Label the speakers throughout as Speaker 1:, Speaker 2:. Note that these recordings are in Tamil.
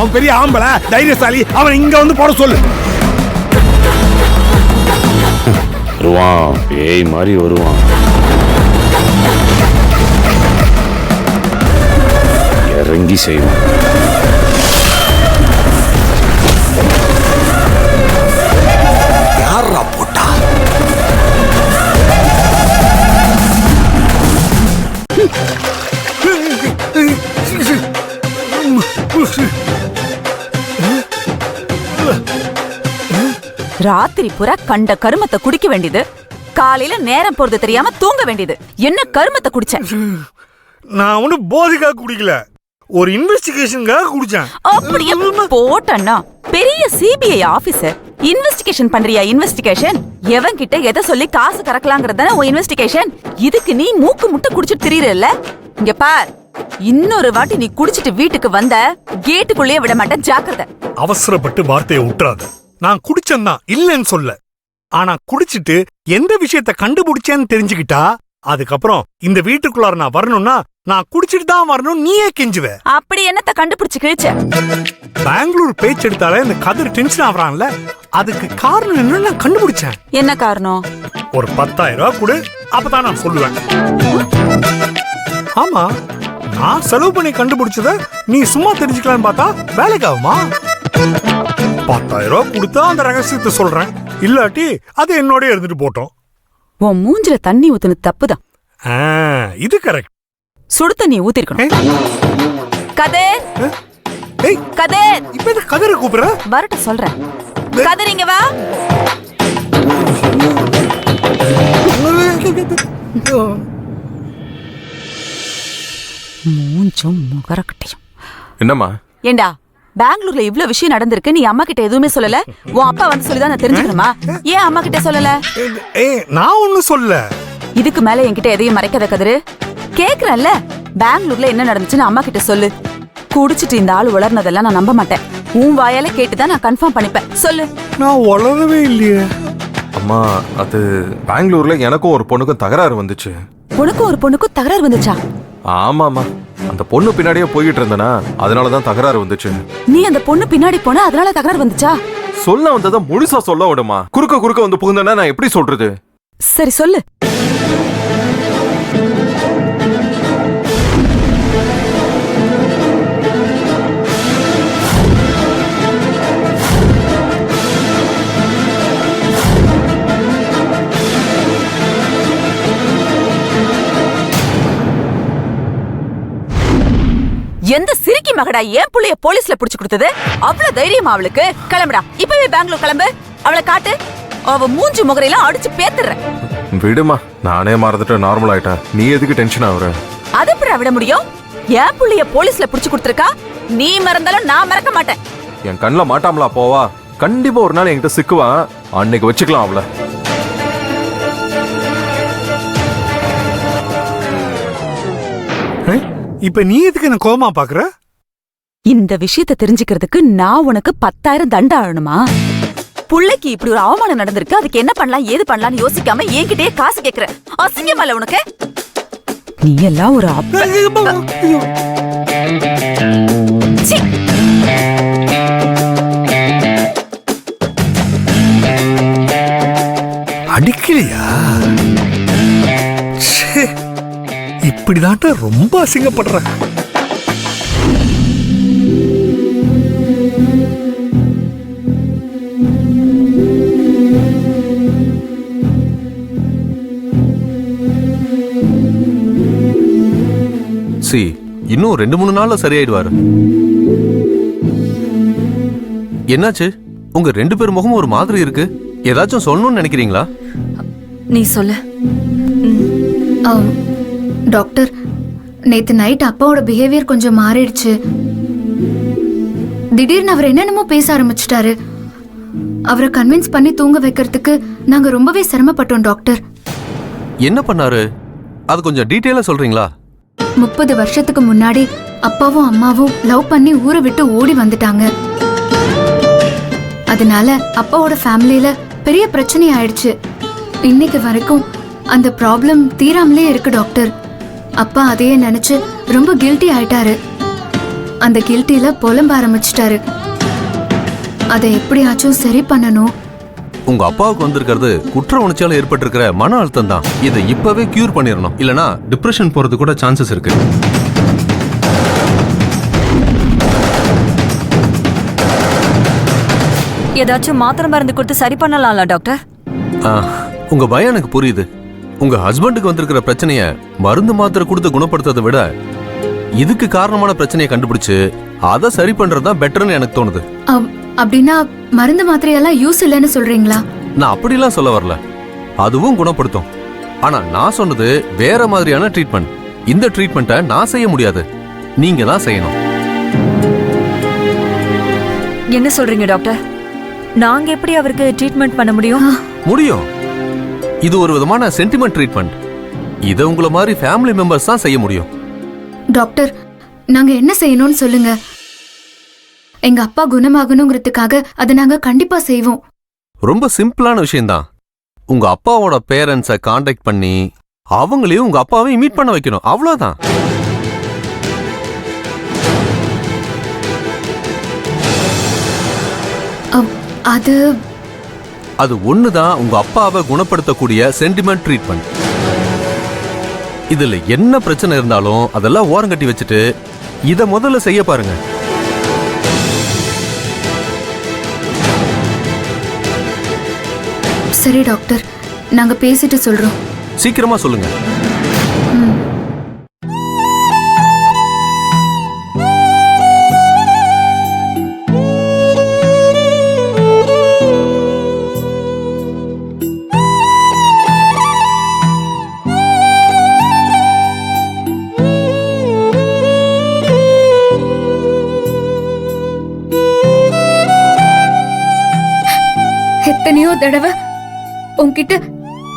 Speaker 1: அவன் பெரிய ஆம்பளை தைரியசாலி, அவன் இங்க வந்து போட சொல்லு.
Speaker 2: வருவான், பேய் மாதிரி வருவான். இறங்கி செய்வான்.
Speaker 1: யாரா போட்டா?
Speaker 3: ராத்திரி புறா கண்ட கருமத்தை குடிக்க வேண்டியது, காலையில நேரம் போறது தெரியாம தூங்க வேண்டியது. என்ன கருமத்தை குடிச்ச?
Speaker 1: நான் ஒண்ணு போதைக்காக குடிக்கல, ஒரு இன்வெஸ்டிகேஷனுக்காக குடிச்சேன்.
Speaker 3: அப்படியே போட்டண்ணா, பெரிய சிபிஐ ஆபீசர் இன்வெஸ்டிகேஷன் பண்றியா? இன்வெஸ்டிகேஷன் எவன் கிட்ட எதை சொல்லி காசு கறக்கலாங்கிறதான உன் இன்வெஸ்டிகேஷன். இதுக்கு நீ மூக்கு முட்டை குடிச்சிட்டு திரியறல்ல. இங்க பார், இன்னொரு வாட்டி நீ குடிச்சிட்டு வீட்டுக்கு வந்த கேட்டுக்குள்ளேயே விட மாட்டேன், ஜாக்கிரதை.
Speaker 1: அவசரப்பட்டு வார்த்தையை விட்டுறாது. நான் குடிச்சேன்தான், இல்லன்னு சொல்ல. ஆனா குடிச்சிட்டு எந்த விஷயத்த கண்டுபிடிச்சேன்னு தெரிஞ்சுக்கிட்டா அதுக்கப்புறம் இந்த வீட்டுக்குள்ளார நான் வரணும்னா நான் குடிச்சிட்டு தான் வரணும், நீயே கெஞ்சுவ.
Speaker 3: அப்படி என்னத்த கண்டுபிடிச்சு கிழிச்ச?
Speaker 1: பெங்களூர் பேச்சு எடுத்தாலே இந்த கதிர் டென்ஷன் ஆகுறான்ல, அதுக்கு காரணம் என்னன்னு நான் கண்டுபிடிச்சேன்.
Speaker 3: என்ன காரணம்?
Speaker 1: ஒரு 10,000 ரூபாய் கொடு, அப்பதான் நான் சொல்லுவேன். ஆமா, நான் செலவு பண்ணி கண்டுபிடிச்சத நீ சும்மா தெரிஞ்சுக்கலான்னு பார்த்தா வேலைக்கு ஆகுமா? 10,000 ரூபாய் கொடுத்தா அந்த ரகசியத்தை சொல்றேன், இல்லாட்டி அது என்னோட இருந்துட்டு போட்டோம்.
Speaker 3: உன் மூஞ்சில தண்ணி ஊத்துன தப்புதான்.
Speaker 1: இது கரெக்ட்.
Speaker 3: சுடு தண்ணி ஊத்திருக்கணும். கதிர், கதிர்,
Speaker 1: இப்ப இந்த கதிரை கூப்பிடுற?
Speaker 3: வரட்ட சொல்றேன். கதிர் இங்க வா. மூஞ்சும் முகரக்கட்டையும்.
Speaker 4: என்னம்மா?
Speaker 3: ஏண்டா, பெங்களூர்ல இவ்ளோ விஷயம் நடந்திருக்கு, நீ அம்மா கிட்ட எதுவுமே சொல்லல? உன் அப்பா வந்து சொல்லிதான் நான் தெரிஞ்சுக்கணுமா? ஏன் அம்மா கிட்ட சொல்லல?
Speaker 1: நான் ஒண்ணும் சொல்ல.
Speaker 3: இதுக்கு மேல என்கிட்ட எதையும் மறைக்காத கதிரு. கேக்குறேன்ல, பெங்களூர்ல என்ன நடந்துச்சுன்னு அம்மா கிட்ட சொல்லு. குடிச்சிட்டு இந்த ஆள் வளர்னதெல்லாம் நான் நம்ப மாட்டேன். உன் வாயால கேட்டுதான் நான் கன்ஃபார்ம் பண்ணிப்பேன். சொல்லு.
Speaker 1: நான் வளரவே இல்லையே
Speaker 4: அம்மா. அது பெங்களூர்ல எனக்கும் ஒரு பொண்ணுக்கும் தகராறு வந்துச்சு.
Speaker 3: உனக்கும் ஒரு பொண்ணுக்கும் தகராறு வந்துச்சா?
Speaker 4: ஆமாமா, அந்த பொண்ணு பின்னாடியே போயிட்டு இருந்தனா, அதனாலதான் தகராறு வந்துச்சு.
Speaker 3: நீ அந்த பொண்ணு பின்னாடி போன, அதனால தகராறு வந்துச்சா?
Speaker 4: சொல்ல வந்ததை முழுசா சொல்ல விடுமா? குறுக்க குறுக்க வந்து புகுந்தனா நான் எப்படி சொல்றது?
Speaker 3: சரி சொல்லு. எந்த சிரிக்கி மகடா ஏன் புள்ளைய போலீஸ்ல புடிச்சு கொடுத்தது? அவ்வளவு தைரியமா அவளுக்கு? கிளம்புடா, இப்பவே பெங்களூர் கிளம்பு. அவளை காட்டு, அவ மூஞ்சி முகரையெல்லாம் அடிச்சு பேத்துறேன்.
Speaker 4: விடுமா, நானே மறந்துட்டு நார்மல் ஆயிட்டேன். நீ எதுக்கு டென்ஷன் ஆகுற?
Speaker 3: அது எப்படி விட முடியும்? ஏன் புள்ளைய போலீஸ்ல புடிச்சு கொடுத்திருக்கா? நீ மறந்தாலும் நான் மறக்க மாட்டேன்.
Speaker 4: என் கண்ணுல மாட்டாமலா போவா? கண்டிப்பா ஒரு நாள் என்கிட்ட சிக்குவான், அன்னைக்கு வச்சுக்கலாம் அவளை.
Speaker 1: இப்ப நீ எதுக்கு என்ன கோவமா பாக்குற?
Speaker 3: இந்த விஷயத்தை தெரிஞ்சுக்கிறதுக்கு நான் உனக்கு 10,000 தண்டை ஆகணுமா? புள்ளைக்கு இப்படி ஒரு அவமானம் நடந்திருக்கு, அதுக்கு என்ன பண்ணலாம் ஏது பண்ணலாம்னு யோசிக்காம என்கிட்டயே காசு கேக்குற. அசிங்கமல்ல உனக்கு? நீ எல்லாம் ஒரு
Speaker 1: அடிக்கலையா? இப்படிதான் ரொம்ப அசிங்கப்படுற.
Speaker 5: இன்னும் 2-3 நாள்ல சரியாயிடுவாரு. என்னாச்சு? உங்க 2 பேர் முகமும் ஒரு மாதிரி இருக்கு. ஏதாச்சும் சொல்லணும்னு நினைக்கிறீங்களா?
Speaker 6: நீ சொல்ல. டாக்டர், நேத்து நைட் அப்பாவோட பிஹேவியர் கொஞ்சம் மாறிடுச்சு. திடீர்னு அவர் என்னென்னமோ பேச ஆரம்பிச்சிட்டாரு. அவரை கன்வின்ஸ் பண்ணி தூங்க வைக்கிறதுக்கு நாங்க ரொம்பவே சிரமப்பட்டோம் டாக்டர்.
Speaker 5: என்ன பண்ணாரு? அது கொஞ்சம் டீட்டெயிலா சொல்றீங்களா?
Speaker 6: 30 வருஷத்துக்கு முன்னாடி அப்பாவும் அம்மாவும் லவ் பண்ணி ஊரை விட்டு ஓடி வந்துட்டாங்க. அதனால அப்பாவோட ஃபேமிலியில பெரிய பிரச்சனை ஆயிடுச்சு. இன்னைக்கு வரைக்கும் அந்த ப்ராப்ளம் தீராமலே இருக்கு டாக்டர். அப்பா அதையே நினைச்சு ரொம்ப கில்ட்டி ஆயிட்டாரு. அந்த கில்ட்டில புலம்ப ஆரம்பிச்சிட்டாரு. அதை எப்படியாச்சும் சரி பண்ணணும்.
Speaker 5: உங்க அப்பாவுக்கு வந்திருக்கிறது குற்ற உணர்ச்சியால ஏற்பட்டிருக்கிற மன அழுத்தம் தான். இதை இப்பவே கியூர் பண்ணிடணும், இல்லனா டிப்ரெஷன் போறது கூட சான்சஸ் இருக்கு.
Speaker 7: ஏதாச்சும் மாத்திரை மருந்து கொடுத்து சரி பண்ணலாம்ல டாக்டர்?
Speaker 5: உங்க பயம் எனக்கு புரியுது. உங்க ஹஸ்பண்டுக்கு வந்திருக்கிற பிரச்சனைய மருந்து மாத்திரை கொடுத்து குணப்படுத்துறதை விட இதுக்கு காரணமான பிரச்சனையை கண்டுபிடிச்சு அதை சரி பண்றதுதான் பெட்டர்னு எனக்கு தோணுது.
Speaker 6: அப்படின்னா மருந்து மாத்திரையெல்லாம் யூஸ் இல்லைன்னு சொல்றீங்களா?
Speaker 5: நான் அப்படிலாம் சொல்ல வரல, அதுவும் குணப்படுத்தும். ஆனா நான் சொன்னது வேற மாதிரியான ட்ரீட்மெண்ட். இந்த ட்ரீட்மெண்ட்டை நான் செய்ய முடியாது, நீங்க தான் செய்யணும்.
Speaker 7: என்ன சொல்றீங்க டாக்டர்? நாங்க எப்படி அவருக்கு ட்ரீட்மெண்ட் பண்ண முடியும்?
Speaker 5: முடியும். இது ஒரு விதமான சென்டிமெண்ட் ட்ரீட்மெண்ட். இதை உங்களை மாதிரி ஃபேமிலி மெம்பர்ஸ் தான் செய்ய முடியும்.
Speaker 6: டாக்டர், நாங்க என்ன செய்யணும்னு சொல்லுங்க. எங்க அப்பா குணமாகணுங்கிறதுக்காக அதை நாங்க கண்டிப்பா செய்வோம்.
Speaker 5: ரொம்ப சிம்பிளான விஷயம்தான். உங்க அப்பாவோட பேரண்ட்ஸை காண்டாக்ட் பண்ணி அவங்களையும் உங்க அப்பாவையும் மீட் பண்ண வைக்கணும், அவ்வளவுதான். அது ஒண்ணுதான் உங்க அப்பாவை குணப்படுத்தக்கூடிய சென்டிமெண்ட் ட்ரீட்மெண்ட். இதுல என்ன பிரச்சனை இருந்தாலும் அதெல்லாம் ஓரங்கட்டி வச்சுட்டு இத முதல்ல செய்ய பாருங்க.
Speaker 6: சரி டாக்டர், நாங்க பேசிட்டு சொல்றோம்.
Speaker 5: சீக்கிரமா சொல்லுங்க.
Speaker 6: எத்தனையோ தடவை உன்கிட்ட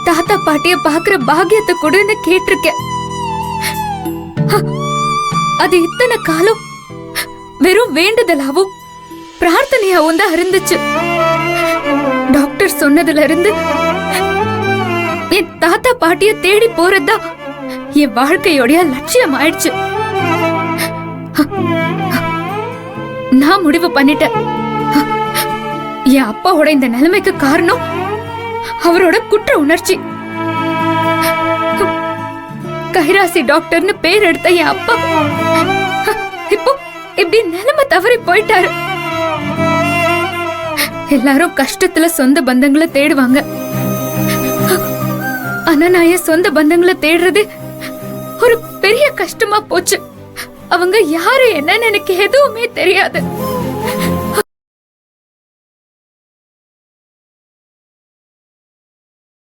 Speaker 6: தாத்தா பாட்டிய பாக்குற பாக்கியத்தை கொடுன்னு கேட்டிருக்கேன். அது இத்தனை காலம் வெறும் வேண்டுதலாவும் பிரார்த்தனையாவும் தான் இருந்துச்சு. டாக்டர் சொன்னதுல இருந்து என் தாத்தா பாட்டிய தேடி போறதா என் வாழ்க்கையோடைய லட்சியம் ஆயிடுச்சு. நான் முடிவு பண்ணிட்டேன். என் அப்பாவோட இந்த நிலைமைக்கு காரணம் அவரோட குற்ற உணர்ச்சி. கைராசி டாக்டர்னு பேர் எடுத்த என் அப்பா இப்போ இப்படி நிலைமை தவறி போயிட்டாரு. எல்லாரும் கஷ்டத்துல சொந்த பந்தங்களை தேடுவாங்க. ஆனா நான் என் சொந்த பந்தங்களை தேடுறது ஒரு பெரிய கஷ்டமா போச்சு. அவங்க யாரு என்னன்னு எனக்கு எதுவுமே தெரியாது.